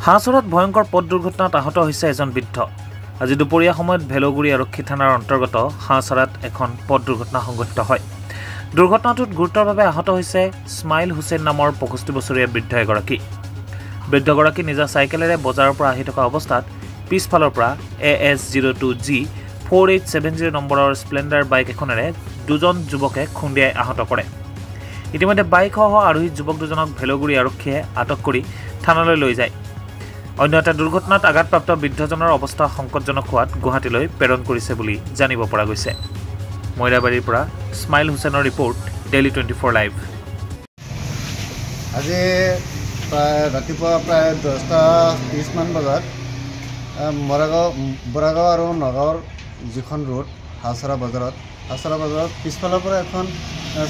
হাঁহচৰাত ভয়ংকৰ পথ দুৰ্ঘটনাত আহত হৈছে এজন বৃদ্ধ। আজি দুপৰীয়া সময়ত ভেলগুৰি আৰক্ষী থানাৰ অন্তৰ্গত হাঁহচৰাত এখন পথ দুৰ্ঘটনা সংঘটিত হয়। দুৰ্ঘটনাটোত গুৰুতৰভাৱে আহত হৈছে স্মাইল হুছেইন নামৰ 65 বছৰীয়া বৃদ্ধ এগৰাকী। বৃদ্ধগৰাকী নিজা চাইকেলেৰে বজাৰৰ পৰা আহি থকা অৱস্থাত পিছফালৰ পৰা AS02G 4870 নম্বৰৰ স্প্লেণ্ডাৰ বাইক এখনেৰে দুজন যুৱকে খুন্দিয়াই আহত কৰে। ইতিমধ্যে বাইকসহ আৰোহী যুৱক দুজনক ভেলগুৰি আৰক্ষীয়ে আটক কৰি থানালৈ লৈ যায়। অন্য এটা দুৰ্ঘটনাত আঘাতপ্ৰাপ্ত বৃদ্ধজনৰ অৱস্থা সংকটজনক হোৱাত গুৱাহাটীলৈ প্ৰেৰণ কৰিছে বুলি জানিব পৰা গৈছে। মইৰাবাৰীৰ পৰা স্মাইল হুছেইনৰ ৰিপৰ্ট, ডেইলি 24 লাইভ। আজি ৰাতিপুৱা প্ৰায় 10:30 মান বজাত বৰাগাঁও আৰু নগাঁৱৰ যিখন ৰোড হাঁহচৰা বজাৰত পিছফালৰ পৰা এখন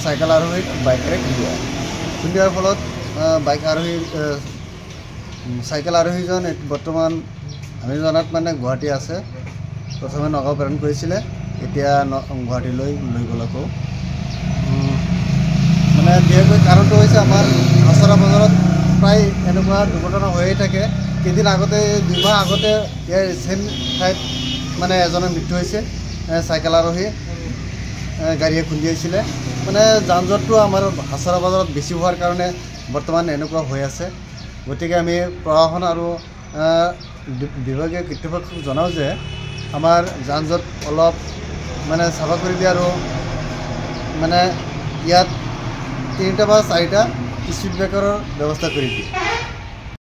চাইকেল আৰোহীক বাইকেৰে খুন্দিয়াৰ ফলত বাইক আৰোহী চাইকেল আৰোহীজন বৰ্তমান আমি জনাত মানে গুৱাহাটী আছে। প্ৰথমে নগাঁও প্ৰেৰণ কৰিছিলে, এতিয়া গুৱাহাটীলৈ লৈ গ'ল আকৌ। মানে বিশেষকৈ কাৰণটো হৈছে আমাৰ হাঁহচৰা বজাৰত প্ৰায় এনেকুৱা দুৰ্ঘটনা হৈয়ে থাকে। কেইদিন আগতে 2 মাহ আগতে ইয়াৰ ছেম ঠাইত মানে এজনৰ মৃত্যু হৈছে। চাইকেল আৰোহী গাড়ীয়ে খুন্দিয়াইছিলে। মানে যান জঁটটো আমাৰ হাঁহচৰা বজাৰত বেছি হোৱাৰ কাৰণে বৰ্তমান এনেকুৱা হৈ আছে। গতিকে আমি প্ৰশাসন আৰু বিভাগীয় কৰ্তৃপক্ষক জনাওঁ যে আমাৰ যান জঁট অলপ মানে চাফা কৰি দিয়ে আৰু মানে ইয়াত 3টা বা 4টা স্পীড ব্ৰেকাৰৰ ব্যৱস্থা কৰি দিয়ে।